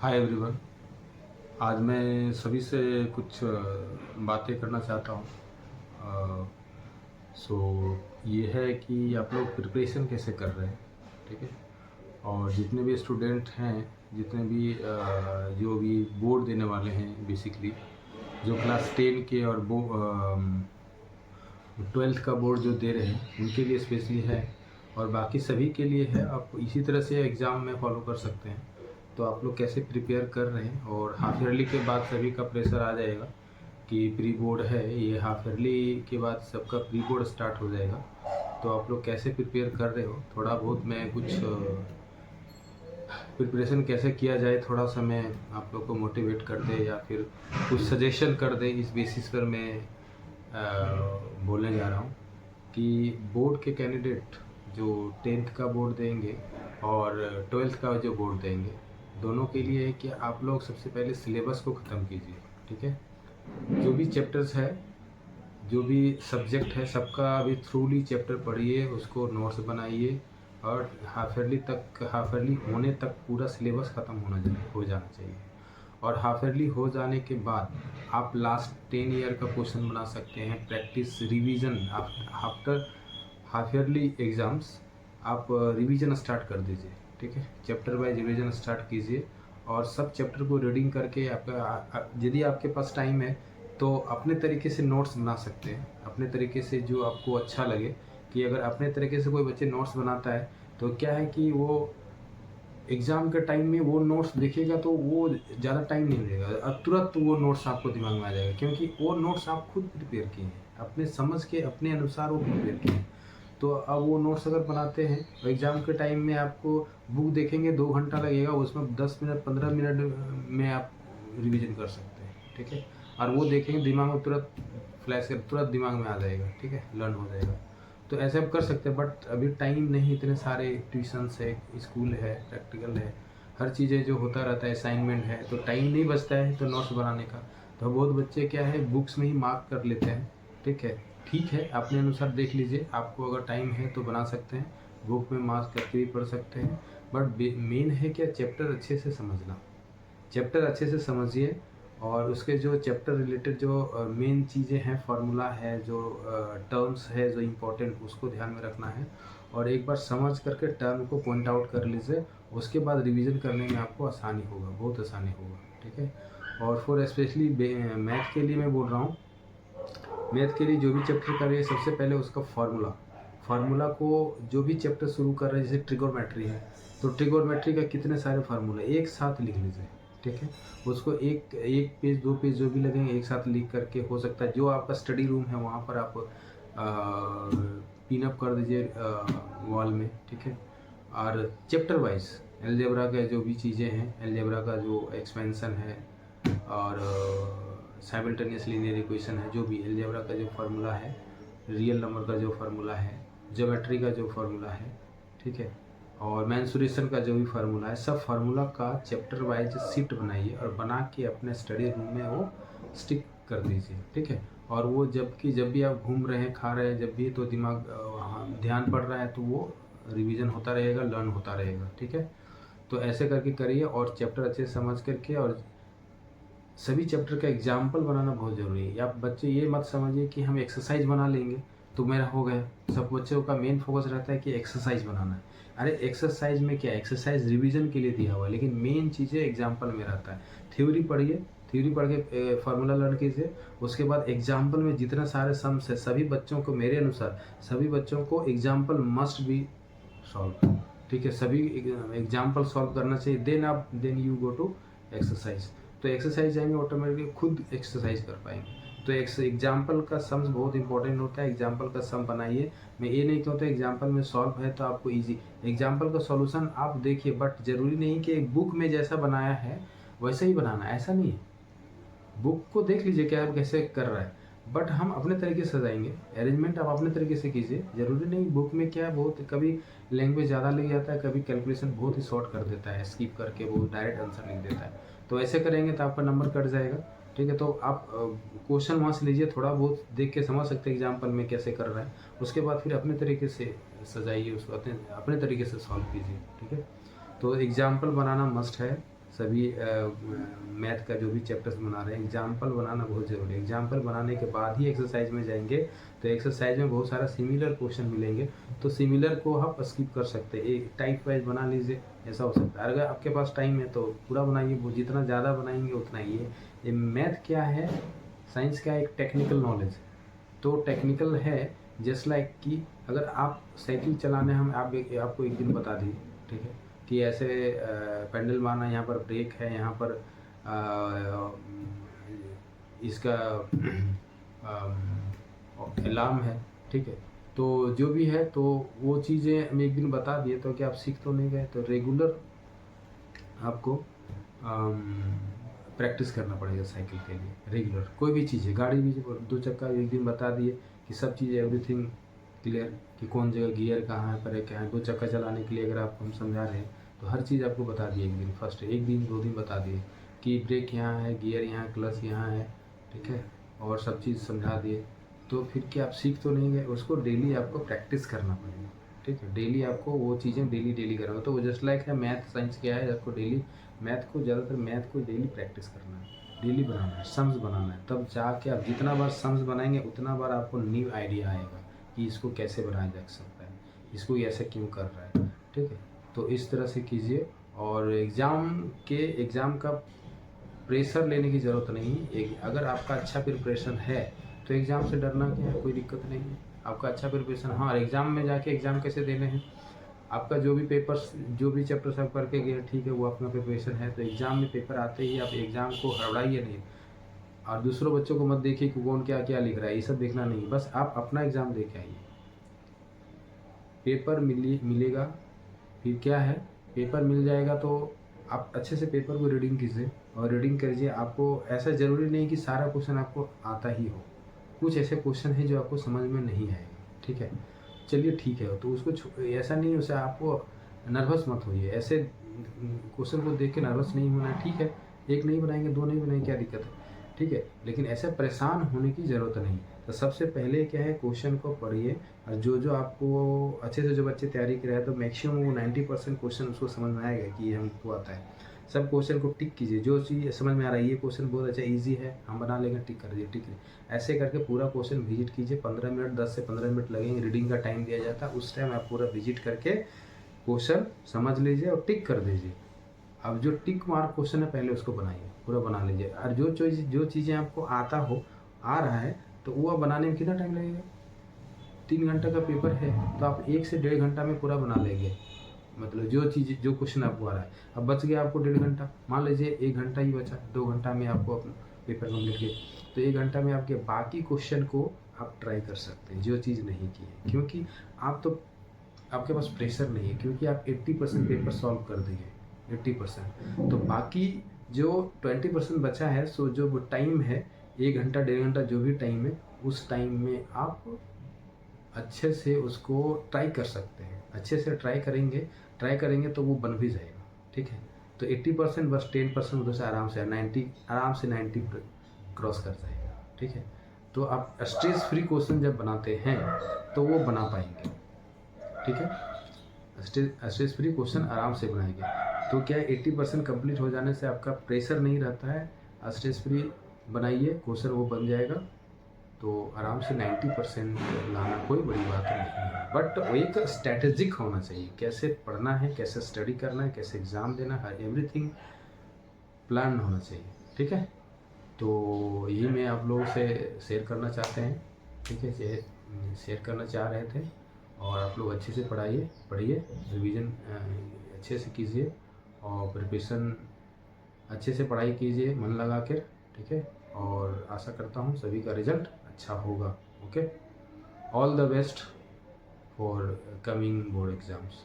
Hi everyone. आज मैं सभी से कुछ बातें करना चाहता हूँ। सो ये है कि आप लोग प्रिपरेशन कैसे कर रहे हैं, ठीक है। और जितने भी स्टूडेंट हैं, जितने भी जो भी बोर्ड देने वाले हैं, बेसिकली जो क्लास 10 के और 12th का बोर्ड जो दे रहे हैं उनके लिए स्पेशली है, और बाकी सभी के लिए है। आप इसी तरह से एग्ज़ाम में फॉलो कर सकते हैं। तो आप लोग कैसे प्रिपेयर कर रहे हैं, और हाफ ईयरली के बाद सभी का प्रेशर आ जाएगा कि प्री बोर्ड है, ये हाफ ईयरली के बाद सबका प्री बोर्ड स्टार्ट हो जाएगा। तो आप लोग कैसे प्रिपेयर कर रहे हो, थोड़ा बहुत मैं कुछ प्रिपरेशन कैसे किया जाए, थोड़ा सा मैं आप लोग को मोटिवेट कर दे या फिर कुछ सजेशन कर दे, इस बेसिस पर मैं बोलने जा रहा हूँ कि बोर्ड के कैंडिडेट जो 10th का बोर्ड देंगे और 12th का जो बोर्ड देंगे, दोनों के लिए है कि आप लोग सबसे पहले सिलेबस को ख़त्म कीजिए, ठीक है। जो भी चैप्टर्स है, जो भी सब्जेक्ट है, सबका अभी थ्रूली चैप्टर पढ़िए, उसको नोट्स बनाइए, और हाफ ईयरली होने तक पूरा सिलेबस ख़त्म हो जाना चाहिए। और हाफ ईयरली हो जाने के बाद आप लास्ट 10 ईयर का क्वेश्चन बना सकते हैं। Practice revision after half yearly exams आप रिवीजन स्टार्ट कर दीजिए, ठीक है। चैप्टर वाइज रिवीजन स्टार्ट कीजिए, और सब चैप्टर को रीडिंग करके आपका, यदि आपके पास टाइम है तो अपने तरीके से नोट्स बना सकते हैं, अपने तरीके से जो आपको अच्छा लगे। कि अगर अपने तरीके से कोई बच्चे नोट्स बनाता है तो क्या है कि वो एग्ज़ाम के टाइम में वो नोट्स देखेगा तो वो ज़्यादा टाइम नहीं लगेगा, अब तुरंत वो नोट्स आपको दिमाग में आ जाएगा, क्योंकि वो नोट्स आप खुद प्रिपेयर किए हैं, अपने समझ के अपने अनुसार वो प्रिपेयर किए हैं। तो अब वो नोट्स अगर बनाते हैं तो एग्ज़ाम के टाइम में आपको बुक देखेंगे 2 घंटा लगेगा, उसमें 10 मिनट 15 मिनट में आप रिवीजन कर सकते हैं, ठीक है। और वो देखेंगे दिमाग में तुरंत फ्लैश कर, तुरंत दिमाग में आ जाएगा, ठीक है, लर्न हो जाएगा। तो ऐसे आप कर सकते हैं, बट अभी टाइम नहीं, इतने सारे ट्यूशन्स है, स्कूल है, प्रैक्टिकल है, हर चीज़ें जो होता रहता है, असाइनमेंट है, तो टाइम नहीं बचता है तो नोट्स बनाने का। तो बहुत बच्चे क्या है, बुक्स में ही मार्क कर लेते हैं, ठीक है, अपने अनुसार देख लीजिए, आपको अगर टाइम है तो बना सकते हैं, बुक में मार्क करके भी पढ़ सकते हैं। बट मेन है क्या, चैप्टर अच्छे से समझना, चैप्टर अच्छे से समझिए, और उसके जो चैप्टर रिलेटेड जो मेन चीज़ें हैं, फार्मूला है, जो टर्म्स है जो इम्पोर्टेंट, उसको ध्यान में रखना है। और एक बार समझ करके टर्म को पॉइंट आउट कर लीजिए, उसके बाद रिवीजन करने में आपको आसानी होगा, बहुत आसानी होगा, ठीक है। और फॉर स्पेशली मैथ के लिए मैं बोल रहा हूँ, मैथ के लिए जो भी चैप्टर कर रही है, सबसे पहले उसका फार्मूला को, जो भी चैप्टर शुरू कर रहे हैं, जैसे ट्रिगोनोमेट्री है तो ट्रिगोनोमेट्री का कितने सारे फार्मूला एक साथ लिख लीजिए, ठीक है। उसको एक पेज 2 पेज जो भी लगेंगे एक साथ लिख करके, हो सकता है जो आपका स्टडी रूम है वहाँ पर आप पिन अप कर दीजिए वॉल में, ठीक है। और चैप्टर वाइज अलजेब्रा का जो भी चीज़ें हैं, अलजेब्रा का जो एक्सपेंशन है, और साइमल्टेनियस लीनियर इक्वेशन है, जो भी अलजेब्रा का जो फार्मूला है, रियल नंबर का जो फार्मूला है, ज्योमेट्री का जो फार्मूला है, ठीक है, और मेंसुरेशन का जो भी फार्मूला है, सब फार्मूला का चैप्टर वाइज शीट बनाइए, और बना के अपने स्टडी रूम में वो स्टिक कर दीजिए, ठीक है। और वो जब भी आप घूम रहे हैं, खा रहे हैं, जब भी तो दिमाग ध्यान पड़ रहा है तो वो रिवीजन होता रहेगा, लर्न होता रहेगा, ठीक है। तो ऐसे करके करिए, और चैप्टर अच्छे से समझ करके, और सभी चैप्टर का एग्जाम्पल बनाना बहुत ज़रूरी है। आप बच्चे ये मत समझिए कि हम एक्सरसाइज बना लेंगे तो मेरा हो गया। सब बच्चों का मेन फोकस रहता है कि एक्सरसाइज बनाना है। अरे एक्सरसाइज में क्या, एक्सरसाइज रिवीजन के लिए दिया हुआ है, लेकिन मेन चीज़ें एग्जाम्पल में रहता है। थ्योरी पढ़िए, थ्योरी पढ़ के फार्मूला लर्न कीजिए, उसके बाद एग्जाम्पल में जितना सारे सम्स है, सभी बच्चों को, मेरे अनुसार सभी बच्चों को एग्जाम्पल मस्ट बी सॉल्व, ठीक है। सभी एग्जाम्पल सॉल्व करना चाहिए, then you go to exercise. तो एक्सरसाइज जाएंगे, ऑटोमेटिकली खुद एक्सरसाइज कर पाएंगे। तो एग्जाम्पल का सम्स बहुत इंपॉर्टेंट होता है, एग्जाम्पल का सम बनाइए। मैं ये नहीं कहता एग्जाम्पल में सॉल्व है तो आपको इजी, एग्जाम्पल का सॉल्यूशन आप देखिए, बट जरूरी नहीं कि एक बुक में जैसा बनाया है वैसे ही बनाना, ऐसा नहीं है। बुक को देख लीजिए क्या कैसे कर रहा है, बट हम अपने तरीके से सजाएंगे, अरेंजमेंट आप अपने तरीके से कीजिए। जरूरी नहीं बुक में क्या है, बहुत कभी लैंग्वेज ज़्यादा लग जाता है, कभी कैलकुलेशन बहुत ही शॉर्ट कर देता है, स्किप करके वो डायरेक्ट आंसर लिख देता है। तो ऐसे करेंगे तो आपका नंबर कट जाएगा, ठीक है। तो आप क्वेश्चन वहाँ से लीजिए, थोड़ा बहुत देख के समझ सकते हैं एग्जाम्पल में कैसे कर रहा है, उसके बाद फिर अपने तरीके से सजाइए उसको, अपने तरीके से सॉल्व कीजिए, ठीक है। तो एग्जाम्पल बनाना मस्ट है, सभी मैथ का जो भी चैप्टर्स बना रहे हैं, एग्जाम्पल बनाना बहुत ज़रूरी है। एग्जाम्पल बनाने के बाद ही एक्सरसाइज में जाएंगे, तो एक्सरसाइज में बहुत सारा सिमिलर क्वेश्चन मिलेंगे, तो सिमिलर को आप स्किप कर सकते हैं, एक टाइप वाइज बना लीजिए, ऐसा हो सकता है। अगर आपके पास टाइम है तो पूरा बनाइए, वो जितना ज़्यादा बनाएंगे उतना ही है। ये मैथ क्या है, साइंस का एक टेक्निकल नॉलेज है, तो टेक्निकल है। जस्ट लाइक कि अगर आप साइकिल चलाने हम आपको एक दिन बता दिए, ठीक है, कि ऐसे पैडल मारना, यहाँ पर ब्रेक है, यहाँ पर इसका अलार्म है, ठीक है, तो जो भी है, तो वो चीज़ें हम एक दिन बता दिए तो क्या आप सीख तो नहीं गए। तो रेगुलर आपको प्रैक्टिस करना पड़ेगा साइकिल के लिए, रेगुलर। कोई भी चीज़ है, गाड़ी भी, दो चक्का एक दिन बता दिए कि सब चीज़ एवरीथिंग क्लियर, कि कौन जगह गियर कहाँ है, पर है क्या है। दो चक्का चलाने के लिए अगर आपको हम समझा रहे हैं तो हर चीज़ आपको बता दिए एक दिन, फर्स्ट एक दिन 2 दिन बता दिए कि ब्रेक यहाँ है, गियर यहाँ, क्लच यहाँ है, ठीक है, और सब चीज़ समझा दिए। तो फिर क्या आप सीख तो नहीं गए, उसको डेली आपको प्रैक्टिस करना पड़ेगा, ठीक है। डेली आपको वो चीज़ें डेली करना, तो वो जस्ट लाइक है मैथ साइंस क्या है, आपको डेली ज़्यादातर मैथ को डेली प्रैक्टिस करना है, डेली बनाना है, सम्स बनाना है, तब जाके आप जितना बार सम्स बनाएंगे उतना बार आपको न्यू आइडिया आएगा कि इसको कैसे बनाया जा सकता है, इसको ऐसे क्यों कर रहा है, ठीक है। तो इस तरह से कीजिए, और एग्ज़ाम का प्रेशर लेने की ज़रूरत नहीं है। एक अगर आपका अच्छा प्रिपरेशन है तो एग्ज़ाम से डरना क्या है, कोई दिक्कत नहीं है। आपका अच्छा प्रिपरेशन, हाँ, एग्ज़ाम में जाके एग्ज़ाम कैसे देने हैं, आपका जो भी पेपर्स, जो भी चैप्टर्स आप करके गए, ठीक है, वो अपना प्रिपरेशन है, तो एग्ज़ाम में पेपर आते ही आप एग्ज़ाम को हड़बड़ाइए नहीं, और दूसरों बच्चों को मत देखिए कि कौन क्या क्या लिख रहा है, ये सब देखना नहीं, बस आप अपना एग्ज़ाम दे के आइए। पेपर मिलेगा, फिर क्या है, पेपर मिल जाएगा तो आप अच्छे से पेपर को रीडिंग कीजिए, और रीडिंग कीजिए। आपको ऐसा ज़रूरी नहीं कि सारा क्वेश्चन आपको आता ही हो, कुछ ऐसे क्वेश्चन हैं जो आपको समझ में नहीं आएगा, ठीक है। चलिए ठीक है, तो उसको ऐसा नहीं, उसे आपको नर्वस मत होइए, ऐसे क्वेश्चन को देख के नर्वस नहीं होना है, ठीक है। एक नहीं बनाएंगे, दो नहीं बनाएंगे, क्या दिक्कत है, ठीक है, लेकिन ऐसे परेशान होने की ज़रूरत नहीं। तो सबसे पहले क्या है, क्वेश्चन को पढ़िए, और जो आपको अच्छे से जो बच्चे तैयारी कर रहे हैं, तो मैक्सिमम वो 90% क्वेश्चन उसको समझ में आएगा कि ये हमको आता है। सब क्वेश्चन को टिक कीजिए, जो चीज़ समझ में आ रहा है, ये क्वेश्चन बहुत अच्छा ईजी है, हम बना लेंगे, टिक कर दीजिए, टिक। ऐसे करके पूरा क्वेश्चन विजिट कीजिए, 15 मिनट, 10 से 15 मिनट लगेंगे, रीडिंग का टाइम दिया जाता है, उस टाइम आप पूरा विजिट करके क्वेश्चन समझ लीजिए और टिक कर दीजिए। अब जो टिक मार्क क्वेश्चन है पहले उसको बनाइए, पूरा बना लीजिए, और जो चीज़ें आपको आ रहा है, तो वो आप बनाने में कितना टाइम लगेगा, 3 घंटे का पेपर है, तो आप 1 से 1.5 घंटा में पूरा बना लेंगे। मतलब जो क्वेश्चन आपको आ रहा है, अब बच गया आपको 1.5 घंटा, मान लीजिए 1 घंटा ही बचा, 2 घंटा में आपको अपना पेपर कम्प्लीट किया, तो 1 घंटा में आपके बाकी क्वेश्चन को आप ट्राई कर सकते हैं, जो चीज़ नहीं की है, क्योंकि आपके पास प्रेशर नहीं है, क्योंकि आप 80% पेपर सॉल्व कर दिए, 80%, तो बाकी जो 20% बचा है, सो जो टाइम है, 1 घंटा 1.5 घंटा जो भी टाइम है, उस टाइम में आप अच्छे से उसको ट्राई कर सकते हैं। अच्छे से ट्राई करेंगे तो वो बन भी जाएगा, ठीक है। तो 80% बस 10% उधर से आराम से 90 क्रॉस कर जाएगा, ठीक है। तो आप स्ट्रेस फ्री क्वेश्चन जब बनाते हैं तो वो बना पाएंगे, ठीक है। स्ट्रेस फ्री क्वेश्चन आराम से बनाएंगे, तो क्या 80% कंप्लीट हो जाने से आपका प्रेशर नहीं रहता है, स्ट्रेस फ्री बनाइए क्वेश्चन, वो बन जाएगा, तो आराम से 90% लाना कोई बड़ी बात नहीं है। बट एक स्ट्रैटेजिक होना चाहिए, कैसे पढ़ना है, कैसे स्टडी करना है, कैसे एग्ज़ाम देना है, एवरीथिंग प्लान होना चाहिए, ठीक है। तो यही मैं आप लोगों से शेयर करना चाहते हैं, ठीक है, शेयर करना चाह रहे थे। और आप लोग अच्छे से पढ़िए, रिवीजन अच्छे से कीजिए, और प्रिपरेशन अच्छे से पढ़ाई कीजिए मन लगा कर, ठीक है। और आशा करता हूँ सभी का रिजल्ट अच्छा होगा। Okay, all the best for coming board exams.